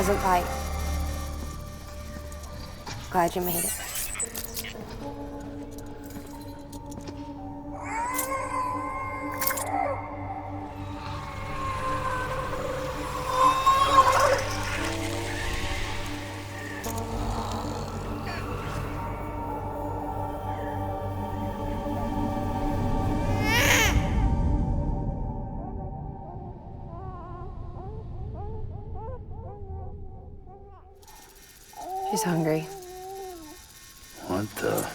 doesn't bite. Glad you made it. She's hungry. What the?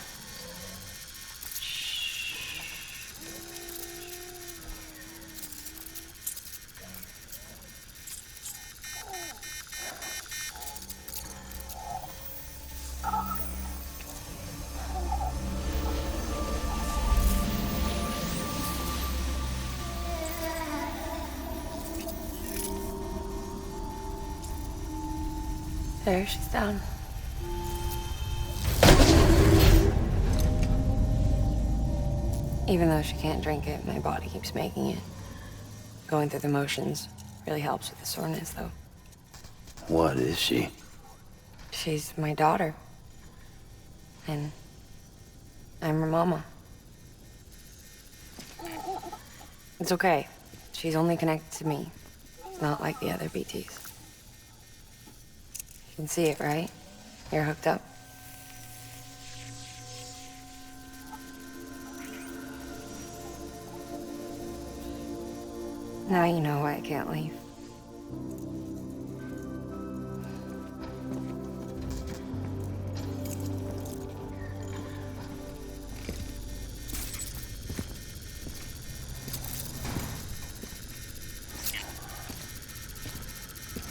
There, she's down. Even though she can't drink it, my body keeps making it. Going through the motions really helps with the soreness, though. What is she? She's my daughter. And I'm her mama. It's okay. She's only connected to me. Not like the other BTs. You can see it, right? You're hooked up. Now you know why I can't leave.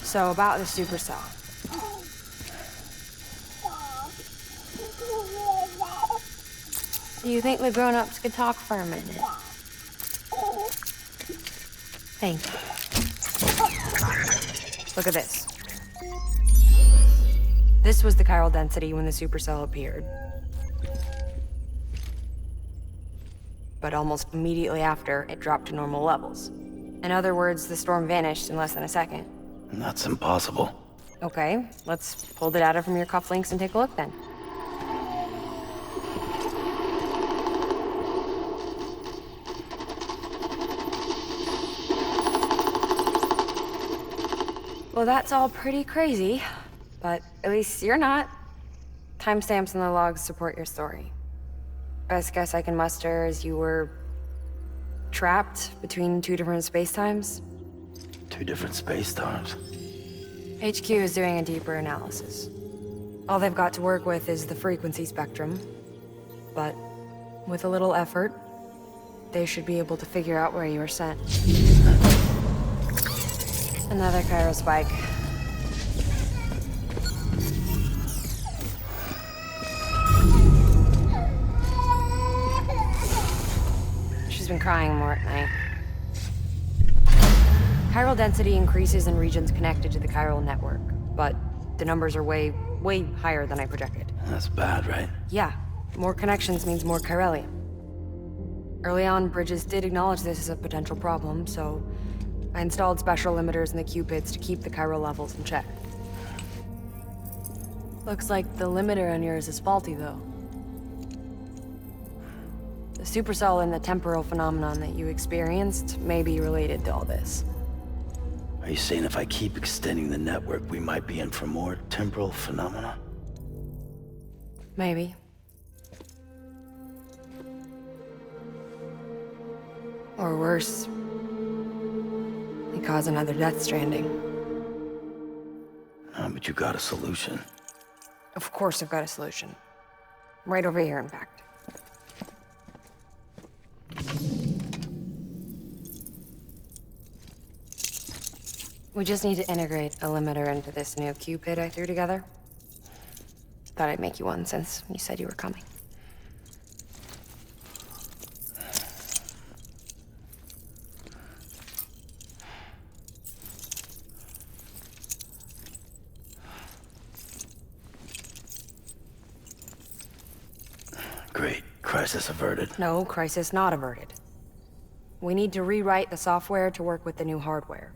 So about the supercell. Do you think the grown-ups could talk for a minute? Thank you. Look at this. This was the chiral density when the supercell appeared. But almost immediately after, it dropped to normal levels. In other words, the storm vanished in less than a second. That's impossible. Okay, let's pull the data from your cufflinks and take a look then. Well, that's all pretty crazy, but at least you're not. Timestamps in the logs support your story. Best guess I can muster is you were trapped between two different spacetimes. Two different space times. HQ is doing a deeper analysis. All they've got to work with is the frequency spectrum, but with a little effort, they should be able to figure out where you were sent. Another chiral spike. She's been crying more at night. Chiral density increases in regions connected to the chiral network, but the numbers are way higher than I projected. That's bad, right? Yeah, more connections means more chiralium. Early on, Bridges did acknowledge this as a potential problem, so I installed special limiters in the Cupids to keep the chiral levels in check. Looks like the limiter on yours is faulty, though. The supercell and the temporal phenomenon that you experienced may be related to all this. Are you saying if I keep extending the network, we might be in for more temporal phenomena? Maybe. Or worse, we cause another death stranding. But you got a solution. Of course I've got a solution. Right over here, in fact. We just need to integrate a limiter into this new Cupid I threw together. Thought I'd make you one since you said you were coming. Great. Crisis averted. No, crisis not averted. We need to rewrite the software to work with the new hardware.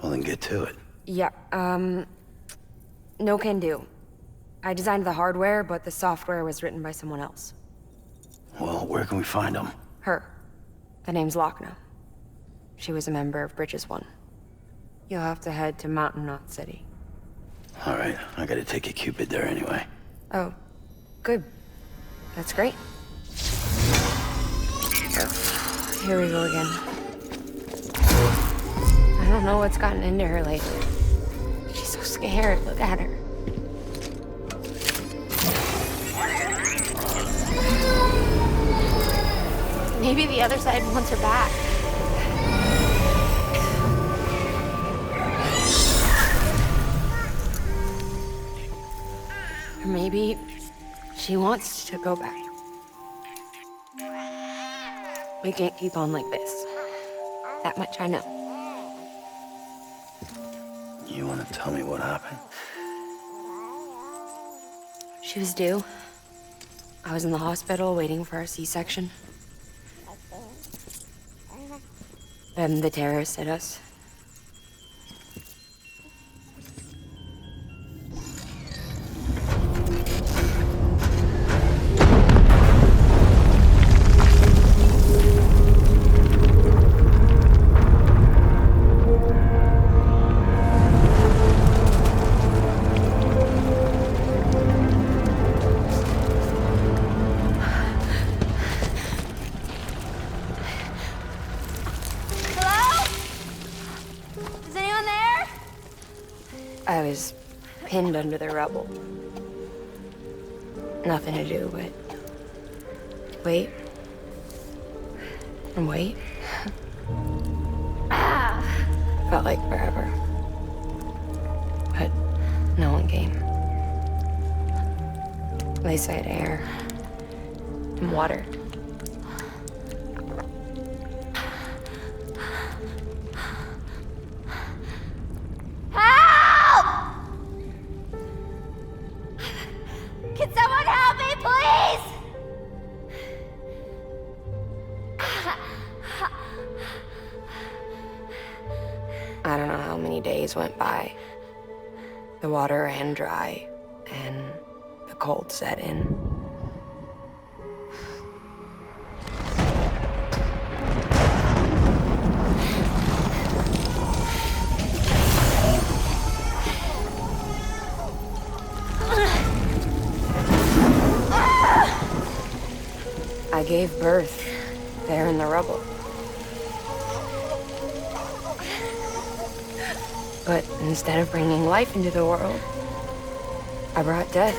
Well, then get to it. Yeah, No can do. I designed the hardware, but the software was written by someone else. Well, where can we find them? Her. The name's Lochna. She was a member of Bridges 1. You'll have to head to Mountain Knot City. All right, I gotta take a Cupid there anyway. Oh, good. That's great. Here we go again. I don't know what's gotten into her lately. She's so scared. Look at her. Maybe the other side wants her back. Or maybe she wants to go back. We can't keep on like this. That much I know. You wanna tell me what happened? She was due. I was in the hospital waiting for a C-section. Then the terrorists hit us. I was pinned under the rubble. Nothing to do but wait and wait. Felt like forever. But no one came. They said air and water. Can someone help me, please? I don't know how many days went by. The water ran dry, and the cold set in. I gave birth there in the rubble. But instead of bringing life into the world, I brought death.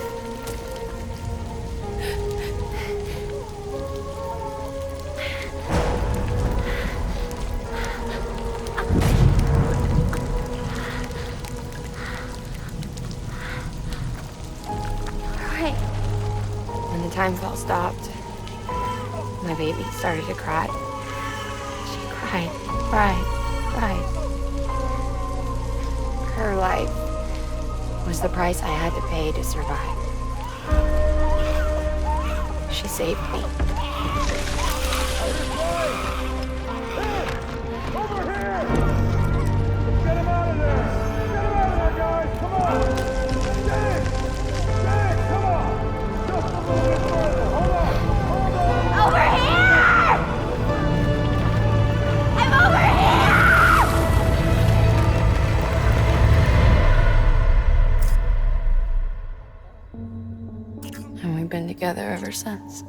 Right. When the time fell stopped, my baby started to cry. She cried, cried, cried. Her life was the price I had to pay to survive. She saved me. Over here! Get him out of there! Get him out of there, guys! Come on! Get in! Get in! Come on! Just a little bit further! Hold on! Hold on! Over here! I'm over here! And we've been together ever since.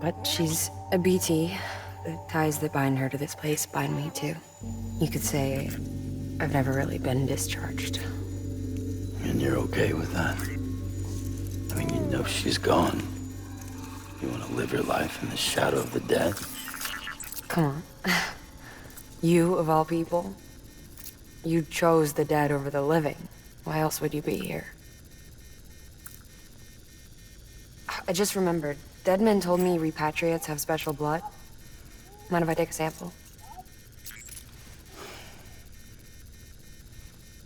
But she's a BT. The ties that bind her to this place bind me too. You could say I've never really been discharged. And you're okay with that? I mean, you know she's gone. You want to live your life in the shadow of the dead? Come on. You, of all people, you chose the dead over the living. Why else would you be here? I just remembered. Dead men told me repatriates have special blood. Mind if I take a sample?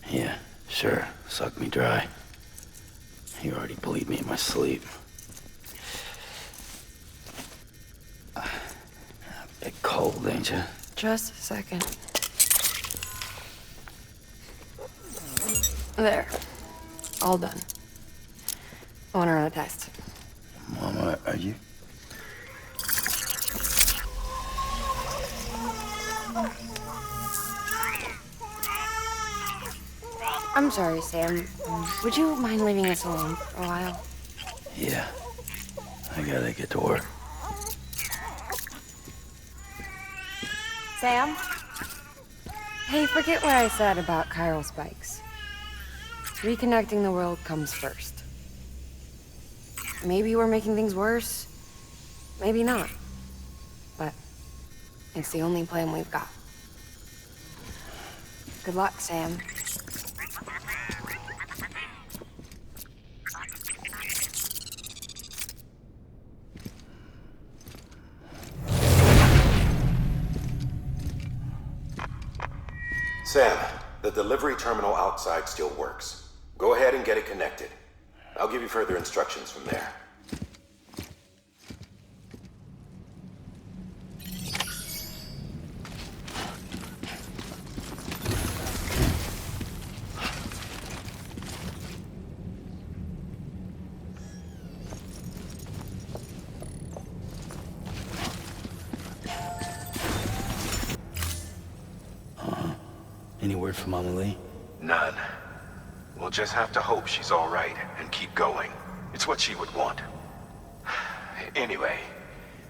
Yeah, sure. Suck me dry. You already bleed me in my sleep. A bit cold, ain't you? Just a second. There. All done. I want to run a test. Mama, are you? I'm sorry, Sam. Would you mind leaving us alone for a while? Yeah. I gotta get to work. Sam? Hey, forget what I said about chiral spikes. Reconnecting the world comes first. Maybe we're making things worse. Maybe not. But it's the only plan we've got. Good luck, Sam. Sam, the delivery terminal outside still works. Go ahead and get it connected. I'll give you further instructions from there. Any word from Mama Lee? None. We'll just have to hope she's all right and keep going. It's what she would want. Anyway,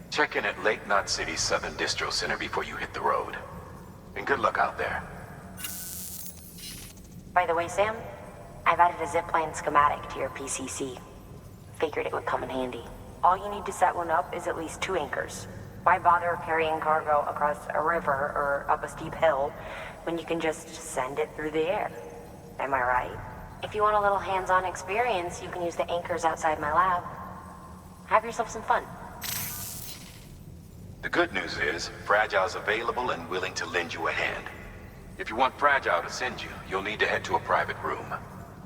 check in at Lake Knot City's Southern Distro Center before you hit the road. And good luck out there. By the way, Sam, I've added a zipline schematic to your PCC. Figured it would come in handy. All you need to set one up is at least 2 anchors. Why bother carrying cargo across a river or up a steep hill when you can just send it through the air? Am I right? If you want a little hands-on experience, you can use the anchors outside my lab. Have yourself some fun. The good news is, Fragile's available and willing to lend you a hand. If you want Fragile to send you, you'll need to head to a private room.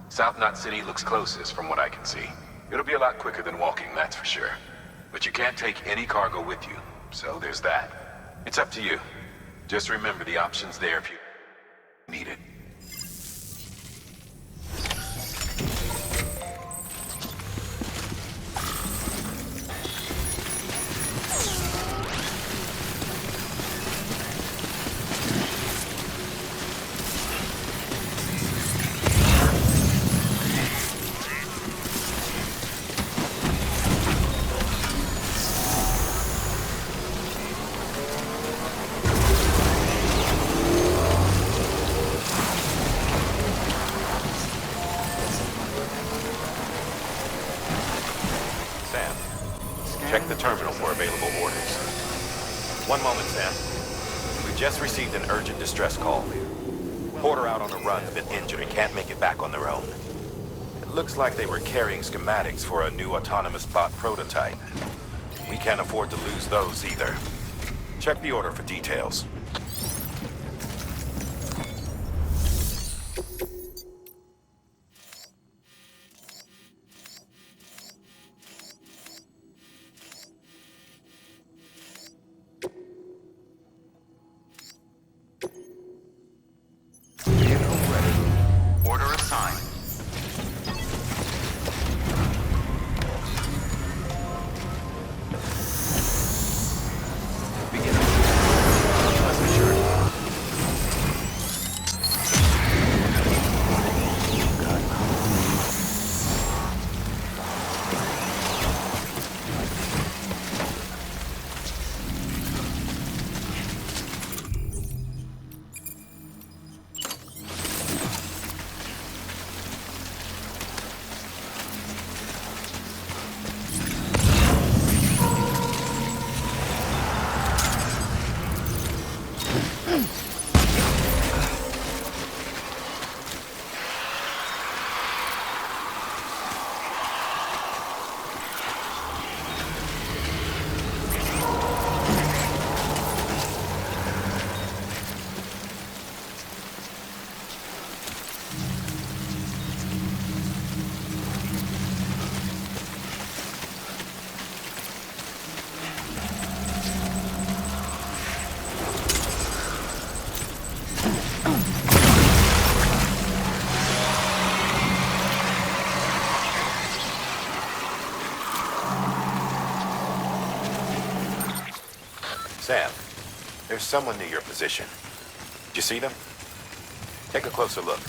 South Knot City looks closest from what I can see. It'll be a lot quicker than walking, that's for sure. But you can't take any cargo with you, so there's that. It's up to you. Just remember the option's there if you need it. Check the terminal for available orders. One moment, Sam. We just received an urgent distress call. Porter out on a run has been injured and can't make it back on their own. It looks like they were carrying schematics for a new autonomous bot prototype. We can't afford to lose those either. Check the order for details. Order assigned. Begin. Sam, there's someone near your position. Did you see them? Take a closer look.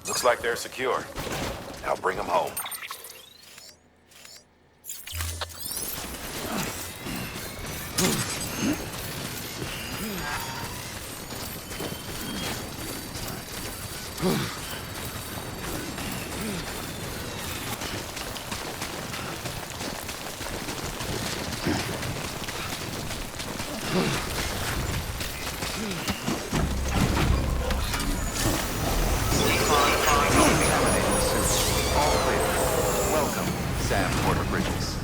Looks like they're secure. Now bring them home. All clear. Welcome, Sam Porter Bridges.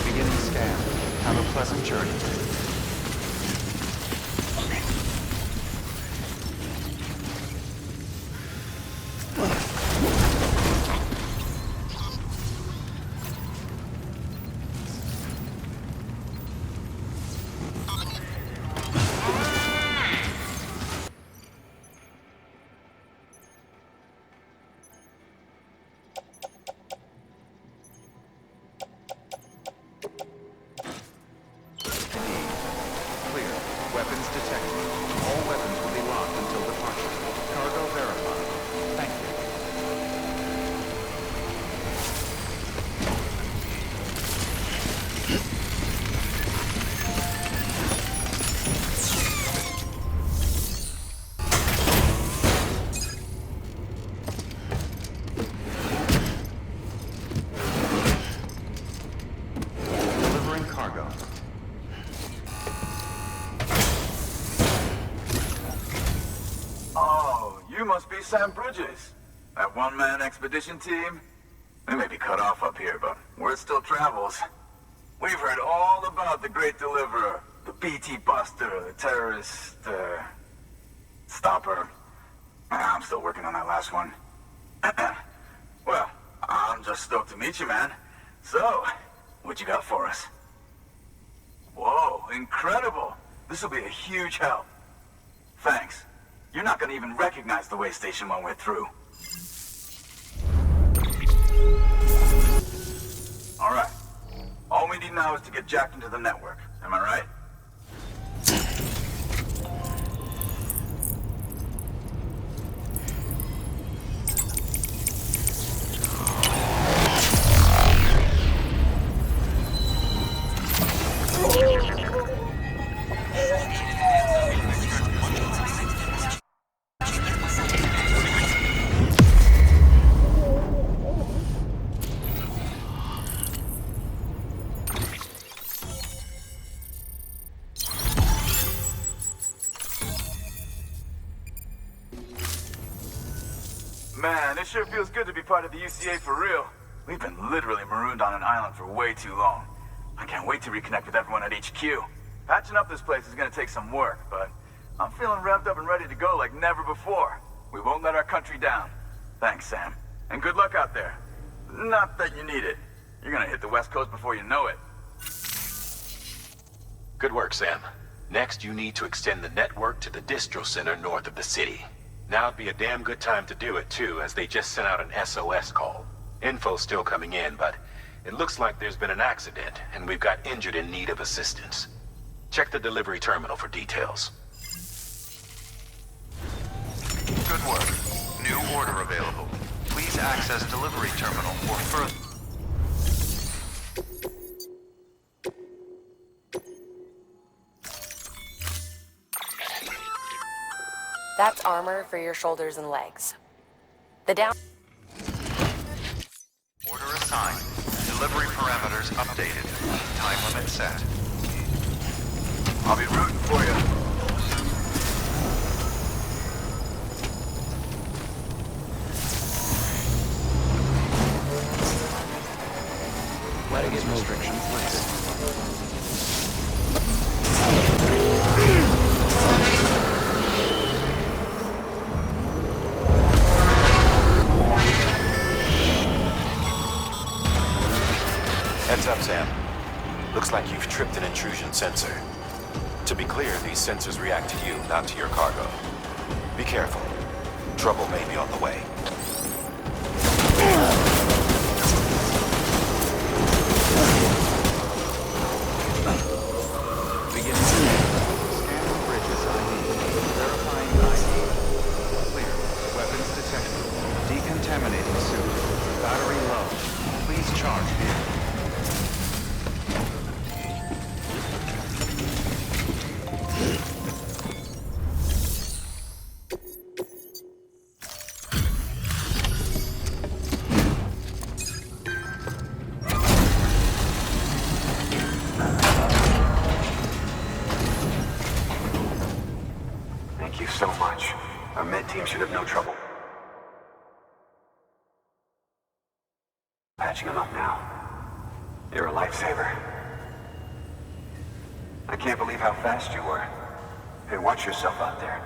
Beginning scan. Have a pleasant journey. Clear. Weapons detected. All weapons will be locked until departure. Cargo verified. Thank you. Delivering cargo. Oh, you must be Sam Bridges. That one-man expedition team? We may be cut off up here, but word still travels. We've heard all about the Great Deliverer, the BT Buster, the terrorist, stopper. I'm still working on that last one. Well, I'm just stoked to meet you, man. So, what you got for us? Whoa, incredible. This will be a huge help. Thanks. You're not gonna even recognize the way station when we're through. All right. All we need now is to get jacked into the network. Am I right? Man, it sure feels good to be part of the UCA for real. We've been literally marooned on an island for way too long. I can't wait to reconnect with everyone at HQ. Patching up this place is gonna take some work, but I'm feeling revved up and ready to go like never before. We won't let our country down. Thanks, Sam. And good luck out there. Not that you need it. You're gonna hit the West Coast before you know it. Good work, Sam. Next, you need to extend the network to the distro center north of the city. Now'd be a damn good time to do it, too, as they just sent out an SOS call. Info's still coming in, but it looks like there's been an accident, and we've got injured in need of assistance. Check the delivery terminal for details. Good work. New order available. Please to access delivery terminal for further... That's armor for your shoulders and legs. The down... Order assigned. Delivery parameters updated. Time limit set. I'll be rooting for you. Baggage restrictions lifted. Heads up, Sam. Looks like you've tripped an intrusion sensor. To be clear, these sensors react to you, not to your cargo. Be careful. Trouble may be on the way. Beginning scanning bridges ID. Verifying ID. Clear. Weapons detected. Decontaminating suit. Battery low. Please charge vehicle. Thank you so much. Our med team should have no trouble patching him up now. You're a lifesaver. I can't believe how fast you were. Hey, watch yourself out there.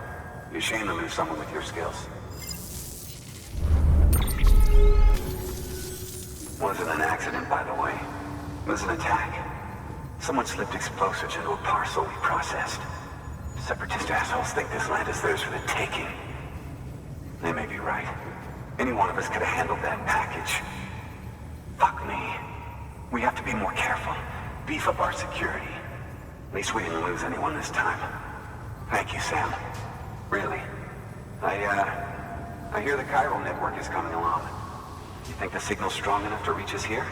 You're ashamed to lose someone with your skills. Wasn't an accident, by the way. It was an attack. Someone slipped explosives into a parcel we processed. Separatist assholes think this land is theirs for the taking. They may be right. Any one of us could have handled that package. Fuck me. We have to be more careful. Beef up our security. At least we didn't lose anyone this time. Thank you, Sam. Really. I hear the chiral network is coming along. You think the signal's strong enough to reach us here?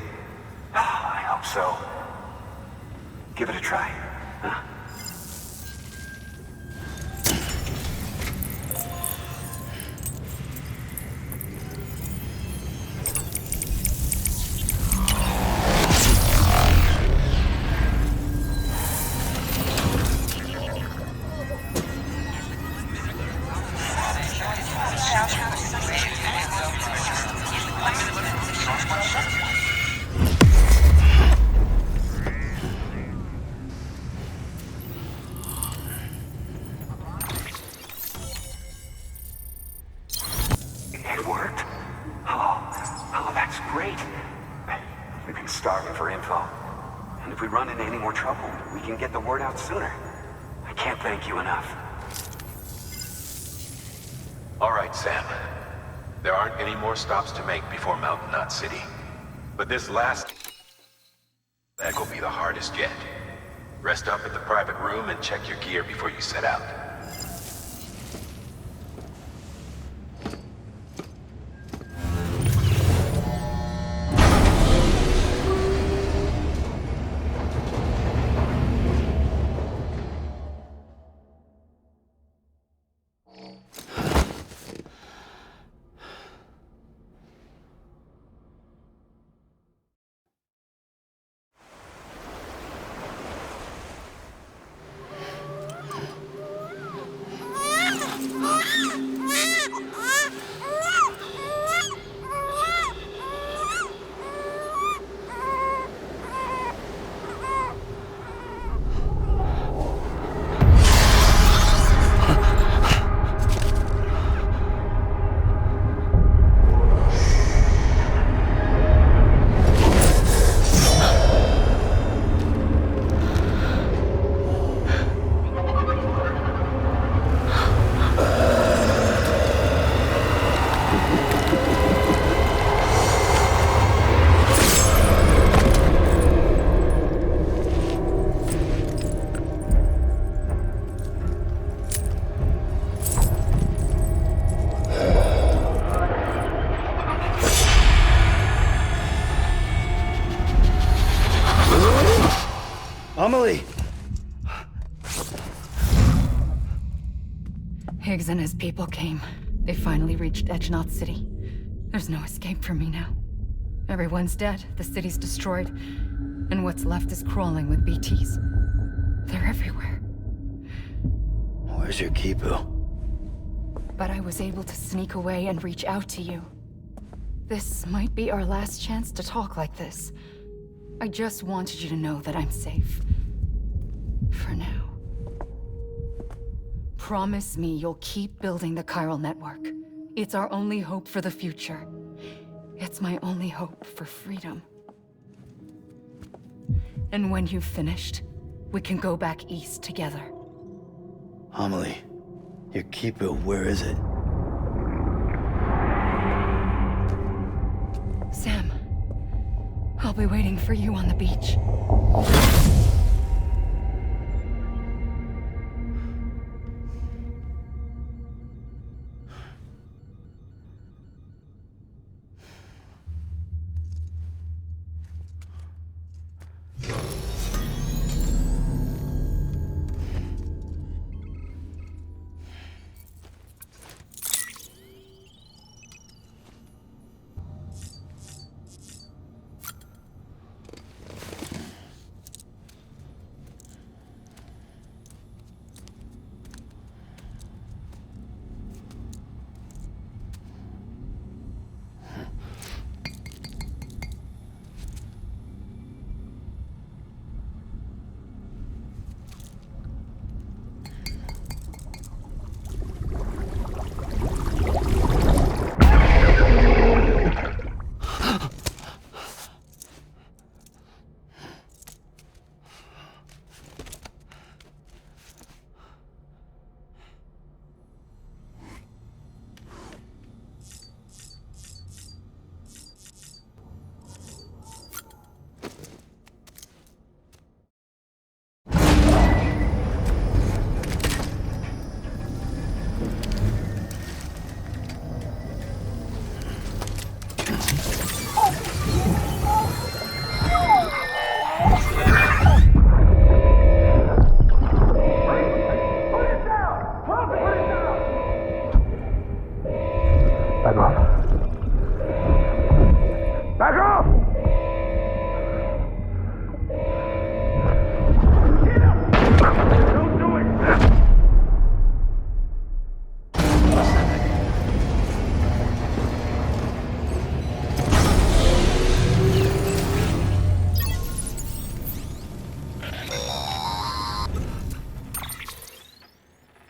I hope so. Give it a try. Huh? It worked? Oh, that's great. We've been starving for info. And if we run into any more trouble, we can get the word out sooner. I can't thank you enough. All right, Sam. There aren't any more stops to make before Mountain Knot City. But this last leg will be the hardest yet. Rest up at the private room and check your gear before you set out. Amelie! Higgs and his people came. They finally reached Edgenaught City. There's no escape for me now. Everyone's dead, the city's destroyed, and what's left is crawling with BTs. They're everywhere. Where's your Kipu? But I was able to sneak away and reach out to you. This might be our last chance to talk like this. I just wanted you to know that I'm safe. For now. Promise me you'll keep building the chiral network. It's our only hope for the future. It's my only hope for freedom. And when you've finished, we can go back east together. Amelie, your Kipu, where is it? Sam, I'll be waiting for you on the beach.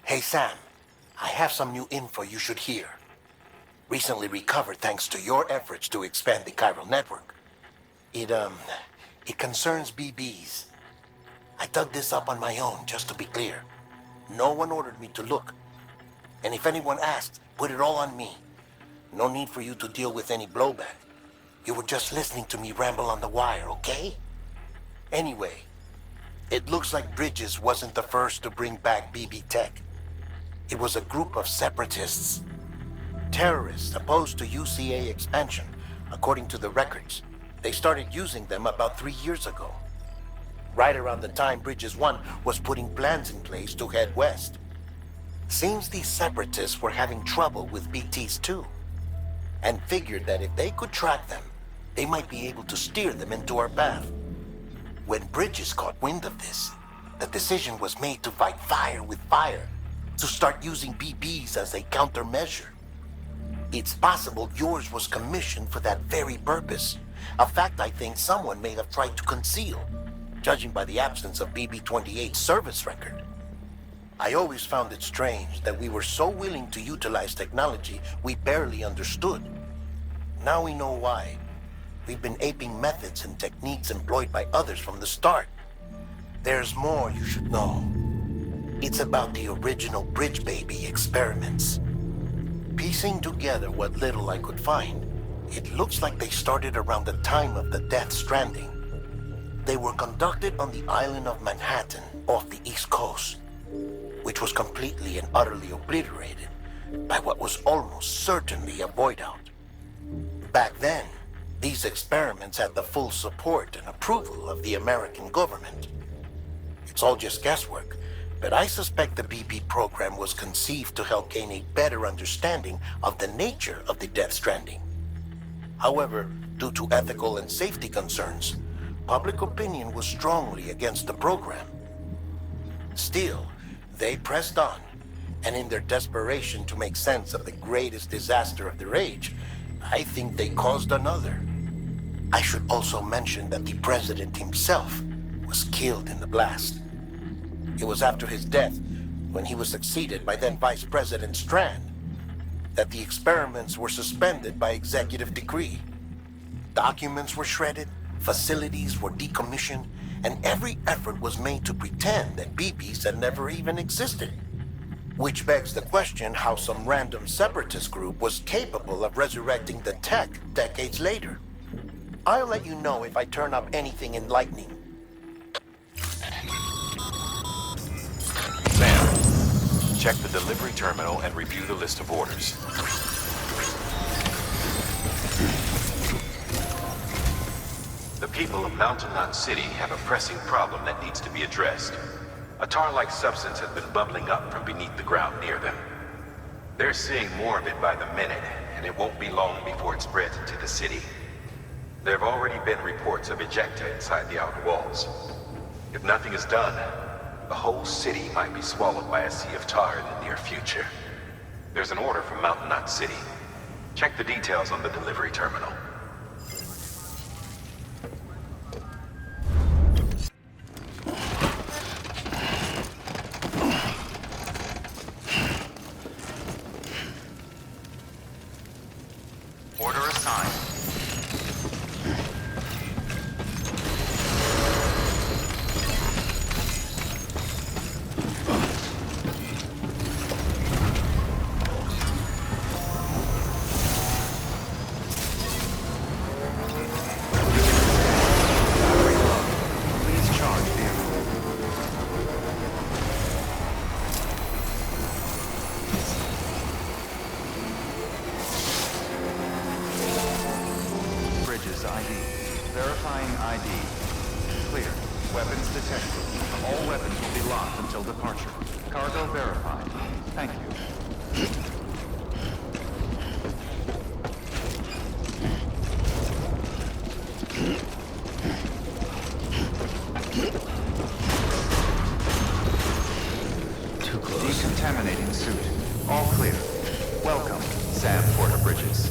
Hey Sam, I have some new info you should hear. Recently recovered thanks to your efforts to expand the chiral network. It concerns BBs. I dug this up on my own, just to be clear. No one ordered me to look. And if anyone asked, put it all on me. No need for you to deal with any blowback. You were just listening to me ramble on the wire, okay? Anyway, it looks like Bridges wasn't the first to bring back BB tech. It was a group of separatists. Terrorists opposed to UCA expansion, according to the records. They started using them about 3 years ago. Right around the time Bridges 1 was putting plans in place to head west. Seems these separatists were having trouble with BTs too, and figured that if they could track them, they might be able to steer them into our path. When Bridges caught wind of this, the decision was made to fight fire with fire, to start using BBs as a countermeasure. It's possible yours was commissioned for that very purpose, a fact I think someone may have tried to conceal, judging by the absence of BB-28's service record. I always found it strange that we were so willing to utilize technology we barely understood. Now we know why. We've been aping methods and techniques employed by others from the start. There's more you should know. It's about the original Bridge Baby experiments. Piecing together what little I could find, it looks like they started around the time of the Death Stranding. They were conducted on the island of Manhattan off the East Coast, which was completely and utterly obliterated by what was almost certainly a void-out. Back then, these experiments had the full support and approval of the American government. It's all just guesswork, but I suspect the BP program was conceived to help gain a better understanding of the nature of the Death Stranding. However, due to ethical and safety concerns, public opinion was strongly against the program. Still, they pressed on, and in their desperation to make sense of the greatest disaster of their age, I think they caused another. I should also mention that the president himself was killed in the blast. It was after his death, when he was succeeded by then Vice President Strand, that the experiments were suspended by executive decree. Documents were shredded, facilities were decommissioned, and every effort was made to pretend that BBs had never even existed. Which begs the question how some random separatist group was capable of resurrecting the tech decades later. I'll let you know if I turn up anything enlightening. Sam, check the delivery terminal and review the list of orders. The people of Mountain Knot City have a pressing problem that needs to be addressed. A tar-like substance has been bubbling up from beneath the ground near them. They're seeing more of it by the minute, and it won't be long before it spreads into the city. There have already been reports of ejecta inside the outer walls. If nothing is done, the whole city might be swallowed by a sea of tar in the near future. There's an order from Mountain Knot City. Check the details on the delivery terminal. Order assigned. Please charge vehicle. Bridges ID. Verifying ID. Clear. Weapons detected. All weapons will be locked until departure. Cargo verified. Thank you. Too close. Decontaminating suit. All clear. Welcome, Sam Porter Bridges.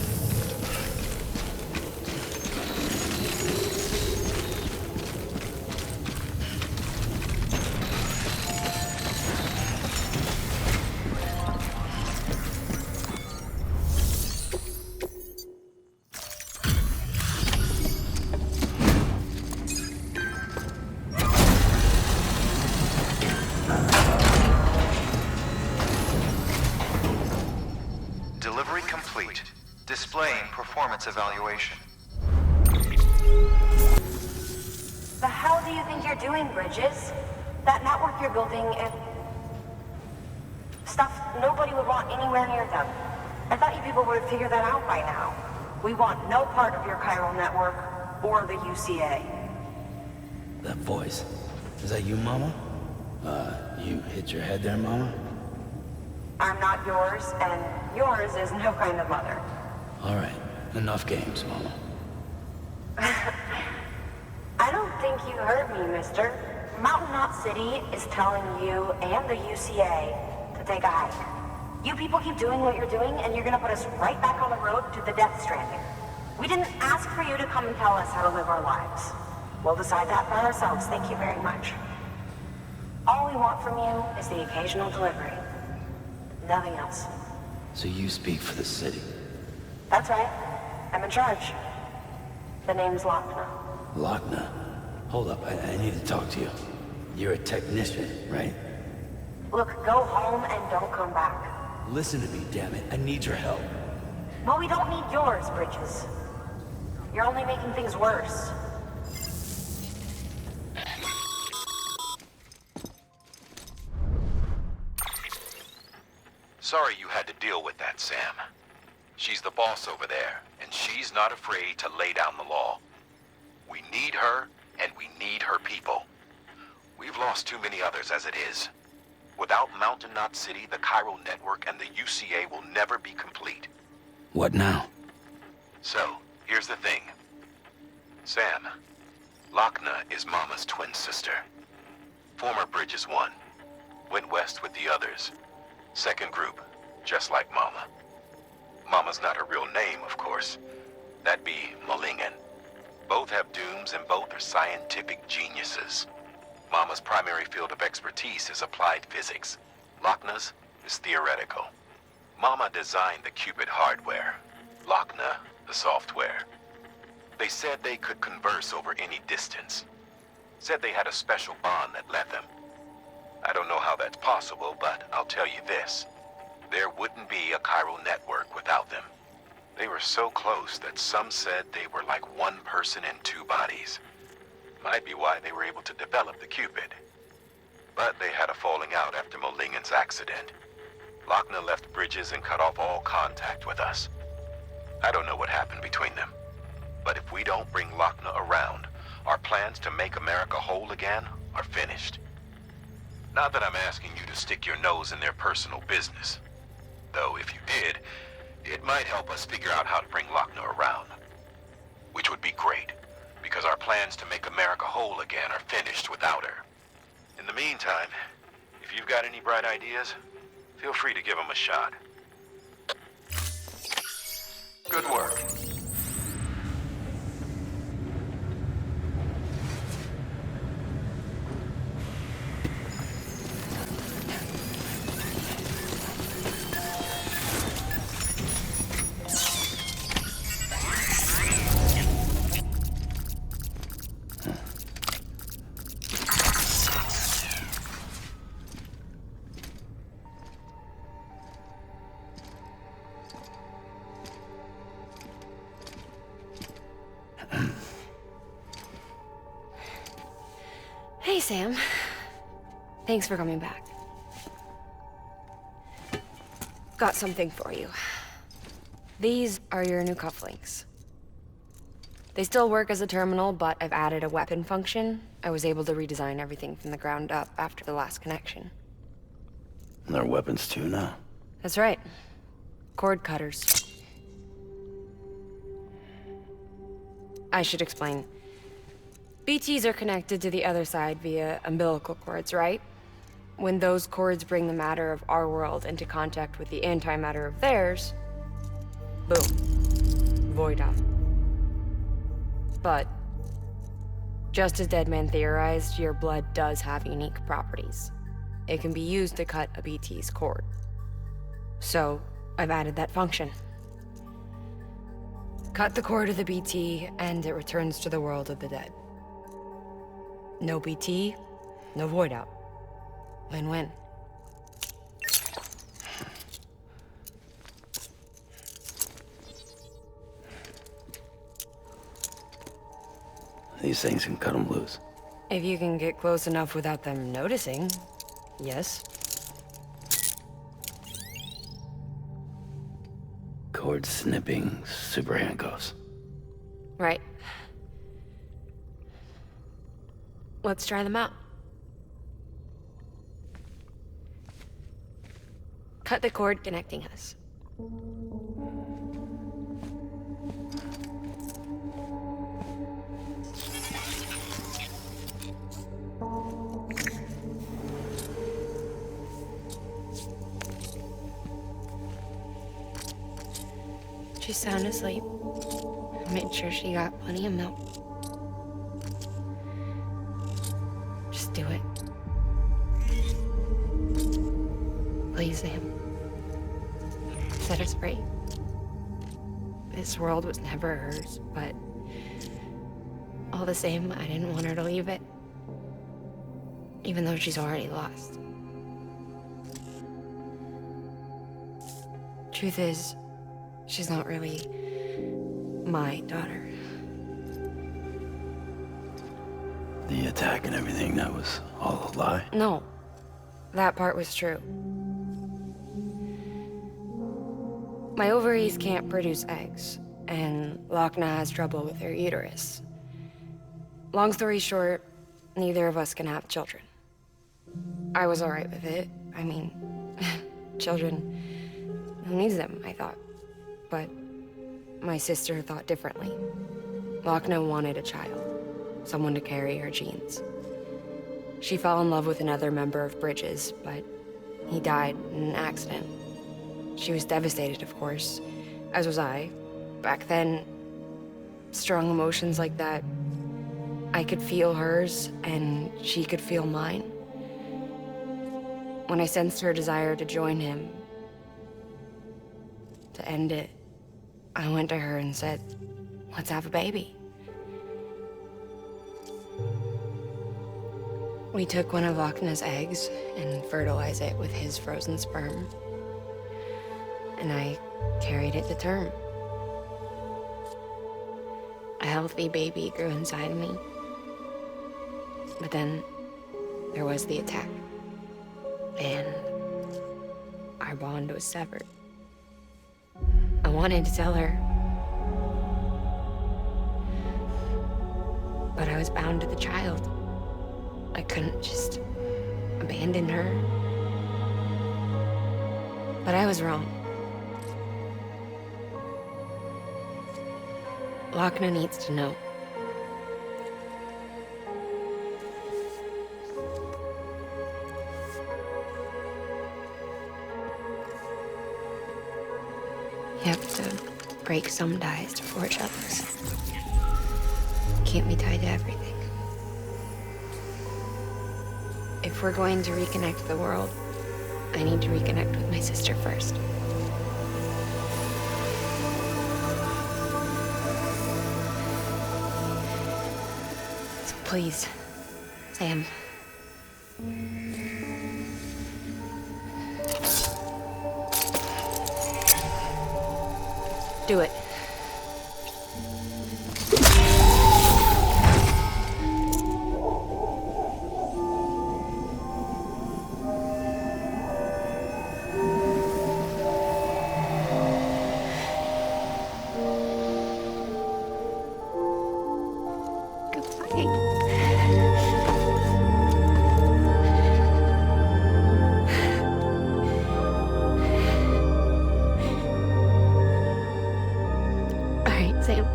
Delivery complete. Displaying performance evaluation. The hell do you think you're doing, Bridges? That network you're building, stuff nobody would want anywhere near them. I thought you people would have figured that out by now. We want no part of your chiral network or the UCA. That voice. Is that you, Mama? You hit your head there, Mama? I'm not yours, and yours is no kind of mother. All right. Enough games, Mama. I don't think you heard me, mister. Mountain Knot City is telling you and the UCA to take a hike. You people keep doing what you're doing, and you're gonna put us right back on the road to the Death Stranding. We didn't ask for you to come and tell us how to live our lives. We'll decide that for ourselves, thank you very much. All we want from you is the occasional delivery. Nothing else. So you speak for the city. That's right. I'm in charge. The name's Lochner. Lochner? Hold up, I need to talk to you. You're a technician, right? Look, go home and don't come back. Listen to me, damn it. I need your help. Well, we don't need yours, Bridges. You're only making things worse. Sorry you had to deal with that, Sam. She's the boss over there, and she's not afraid to lay down the law. We need her, and we need her people. We've lost too many others as it is. Without Mountain Knot City, the Chiral Network and the UCA will never be complete. What now? So, here's the thing. Sam, Lochna is Mama's twin sister. Former Bridges 1. Went west with the others. Second group, just like Mama. Mama's not her real name, of course. That'd be Malingen. Both have dooms and both are scientific geniuses. Mama's primary field of expertise is applied physics. Lochna's is theoretical. Mama designed the Cupid hardware. Lochna, the software. They said they could converse over any distance. Said they had a special bond that led them. I don't know how that's possible, but I'll tell you this. There wouldn't be a chiral network without them. They were so close that some said they were like one person in two bodies. Might be why they were able to develop the Cupid. But they had a falling out after Molingen's accident. Lochna left Bridges and cut off all contact with us. I don't know what happened between them. But if we don't bring Lochna around, our plans to make America whole again are finished. Not that I'm asking you to stick your nose in their personal business. Though if you did, it might help us figure out how to bring Lochna around. Which would be great, because our plans to make America whole again are finished without her. In the meantime, if you've got any bright ideas, feel free to give them a shot. Good work. Hey, Sam. Thanks for coming back. Got something for you. These are your new cufflinks. They still work as a terminal, but I've added a weapon function. I was able to redesign everything from the ground up after the last connection. And they're weapons too now. That's right. Cord cutters. I should explain. BTs are connected to the other side via umbilical cords, right? When those cords bring the matter of our world into contact with the antimatter of theirs, boom, void out. But, just as Deadman theorized, your blood does have unique properties. It can be used to cut a BT's cord. So, I've added that function. Cut the cord of the BT, and it returns to the world of the dead. No BT, no void out. Win-win. These things can cut them loose. If you can get close enough without them noticing, yes. Cord snipping, super handcuffs. Right. Let's try them out. Cut the cord connecting us. She's sound asleep. I made sure she got plenty of milk. Just do it. Please, Sam. Set us free. This world was never hers, but all the same, I didn't want her to leave it. Even though she's already lost. Truth is, she's not really my daughter. The attack and everything, that was all a lie? No, that part was true. My ovaries can't produce eggs, and Lochna has trouble with her uterus. Long story short, neither of us can have children. I was alright with it. I mean, children, who needs them, I thought. But my sister thought differently. Lochna wanted a child, someone to carry her genes. She fell in love with another member of Bridges, but he died in an accident. She was devastated, of course, as was I. Back then, strong emotions like that, I could feel hers, and she could feel mine. When I sensed her desire to join him, to end it, I went to her and said, let's have a baby. We took one of Lochna's eggs and fertilized it with his frozen sperm. And I carried it to term. A healthy baby grew inside me. But then there was the attack. And our bond was severed. I wanted to tell her, but I was bound to the child. I couldn't just abandon her. But I was wrong. Lochna needs to know. You have to break some ties to forge others. Can't be tied to everything. If we're going to reconnect the world, I need to reconnect with my sister first. So please, Sam. Do it. Sam.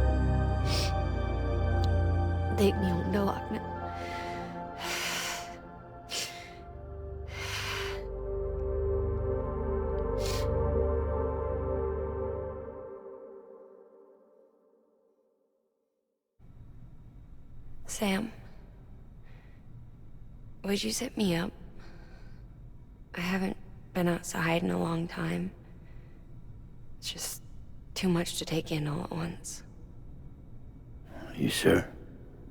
Take me home to Lochna. Sam, would you set me up? I haven't been outside in a long time. It's just too much to take in all at once. You sure?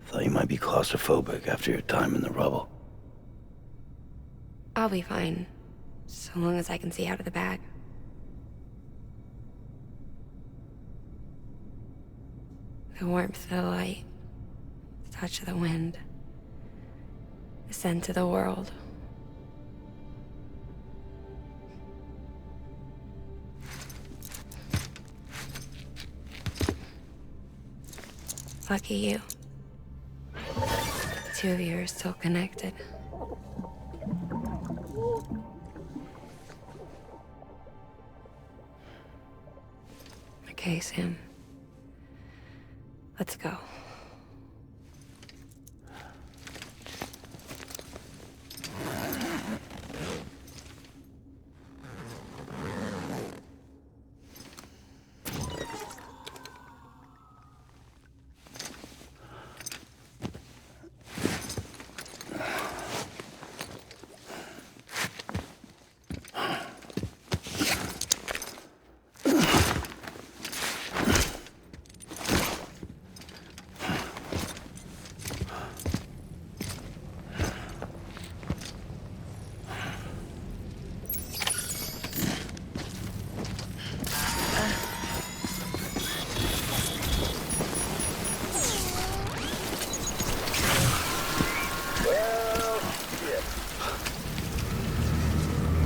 Thought you might be claustrophobic after your time in the rubble. I'll be fine, so long as I can see out of the bag. The warmth of the light, the touch of the wind, the scent of the world. Lucky you. The two of you are still connected. Okay, Sam. Let's go.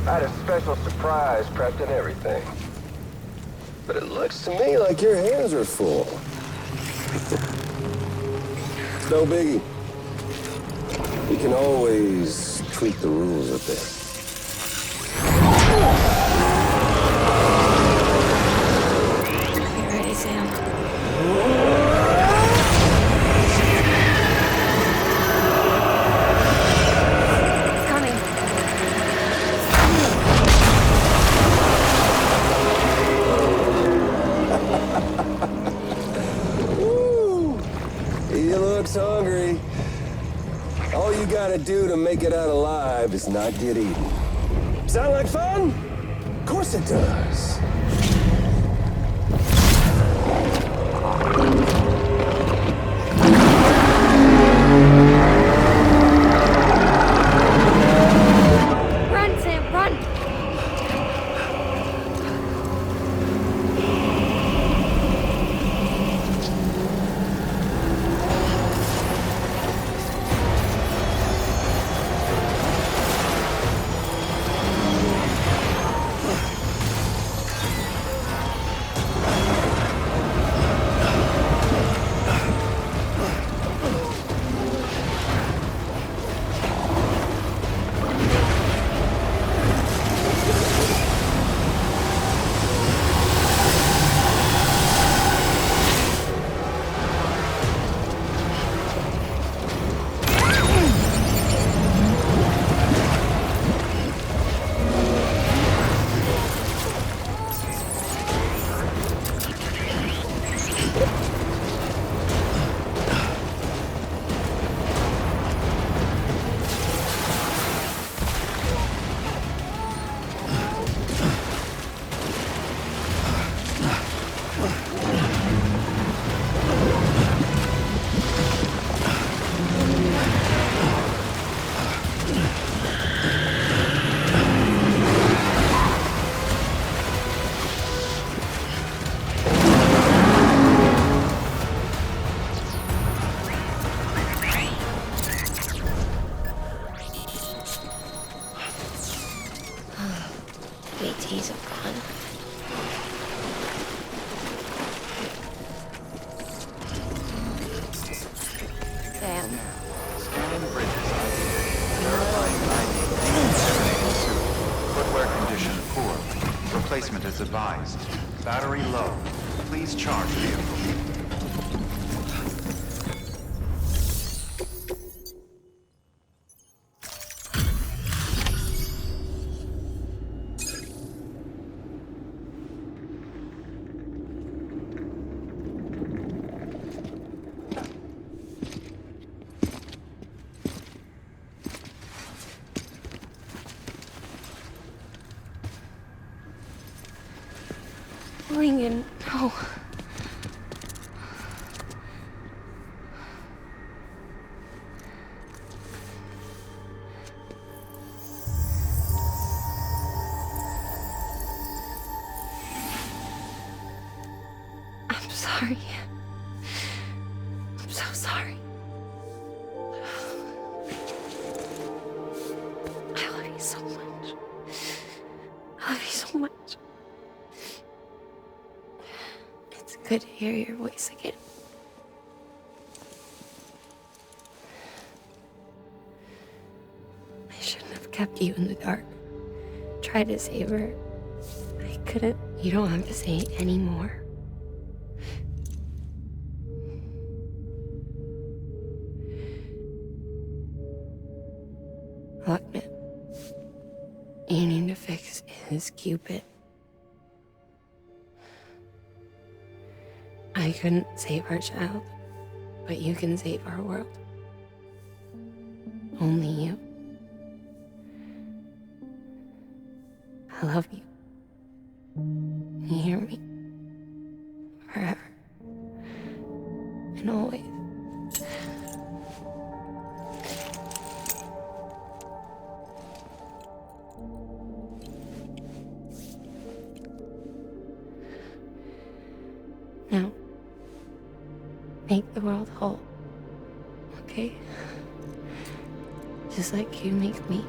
I had a special surprise prepped and everything. But it looks to me like your hands are full. No biggie. We can always tweak the rules a bit. Get ready, Sam. It's coming. Woo! He looks hungry. All you gotta do to make it out alive is not get eaten. Sound like fun? Of course it does. Run, Sam, run! BTs are gone. Sam. Scanning bridges ID. Verifying ID. Footwear condition poor. Replacement is advised. Battery low. Please charge vehicle. Lincoln, no. I'm sorry. I'm so sorry. I love you so much. I love you so much. It's good to hear your voice again. I shouldn't have kept you in the dark. Tried to save her. I couldn't. You don't have to say it anymore. Look, man. You need to fix his Cupid. I couldn't save our child, but you can save our world. Only you. I love you. You hear me? Forever. And always. Now, make the world whole, okay? Just like you make me.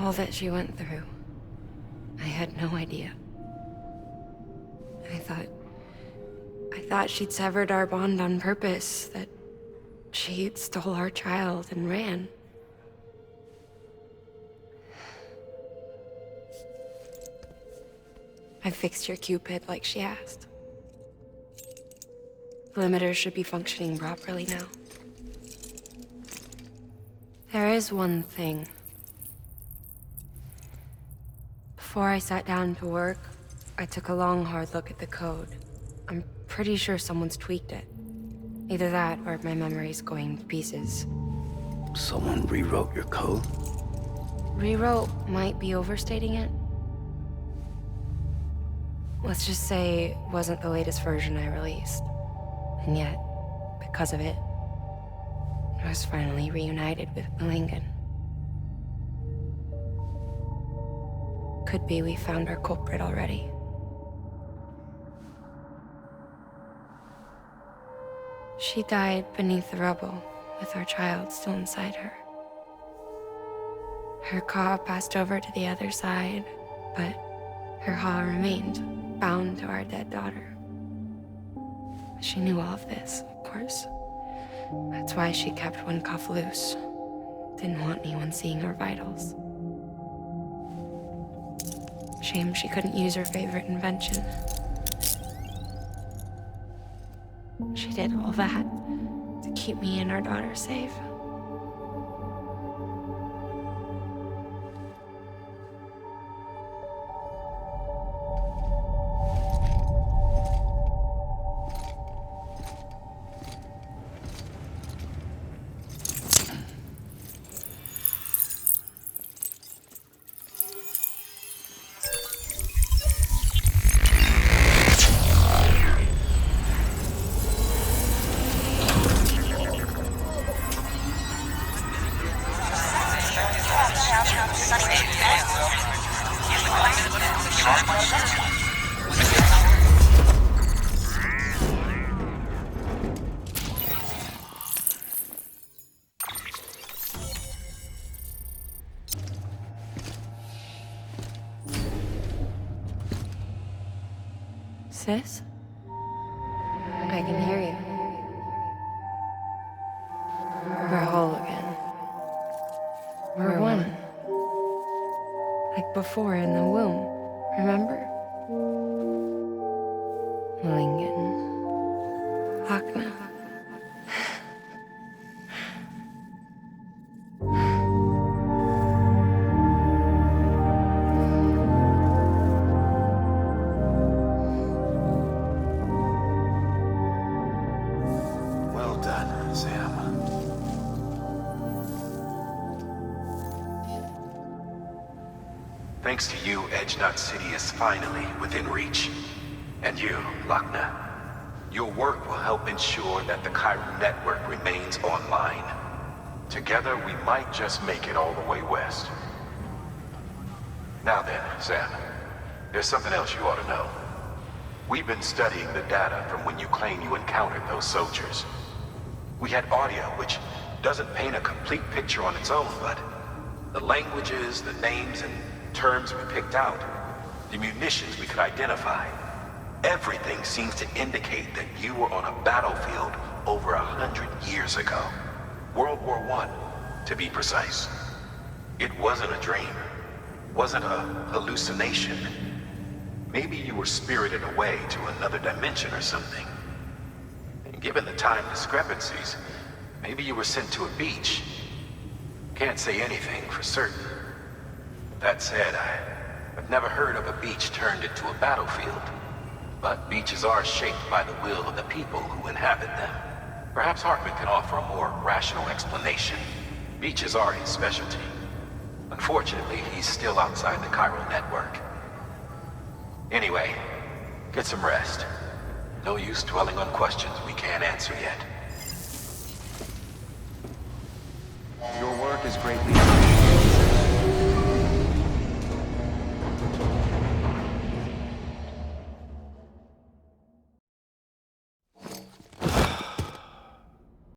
All that she went through. I had no idea. I thought she'd severed our bond on purpose, that she stole our child and ran. I fixed your Cupid like she asked. The limiter should be functioning properly now. There is one thing. Before I sat down to work, I took a long, hard look at the code. I'm pretty sure someone's tweaked it. Either that, or my memory's going to pieces. Someone rewrote your code? Rewrote might be overstating it. Let's just say it wasn't the latest version I released. And yet, because of it, I was finally reunited with Lincoln. Could be we found our culprit already. She died beneath the rubble, with our child still inside her. Her Ka passed over to the other side, but her Ha remained, bound to our dead daughter. She knew all of this, of course. That's why she kept one cuff loose. Didn't want anyone seeing her vitals. Shame she couldn't use her favorite invention. She did all that to keep me and our daughter safe. Sis? I can hear you. We're whole again. We're one. Like before in the womb, remember? Lincoln. Akna. Well done, Sam. Thanks to you, Edgenut City is finally within reach. And you, Lakna. Your work will help ensure that the Chiral network remains online. Together, we might just make it all the way west. Now then, Sam, there's something else you ought to know. We've been studying the data from when you claim you encountered those soldiers. We had audio, which doesn't paint a complete picture on its own, but the languages, the names, and terms we picked out, the munitions we could identify, everything seems to indicate that you were on a battlefield over 100 years ago. World War I, to be precise. It wasn't a dream. Wasn't a hallucination. Maybe you were spirited away to another dimension or something. And given the time discrepancies, maybe you were sent to a beach. Can't say anything for certain. That said, I've never heard of a beach turned into a battlefield. But beaches are shaped by the will of the people who inhabit them. Perhaps Hartman can offer a more rational explanation. Beaches are his specialty. Unfortunately, he's still outside the Chiral network. Anyway, get some rest. No use dwelling on questions we can't answer yet. Your work is greatly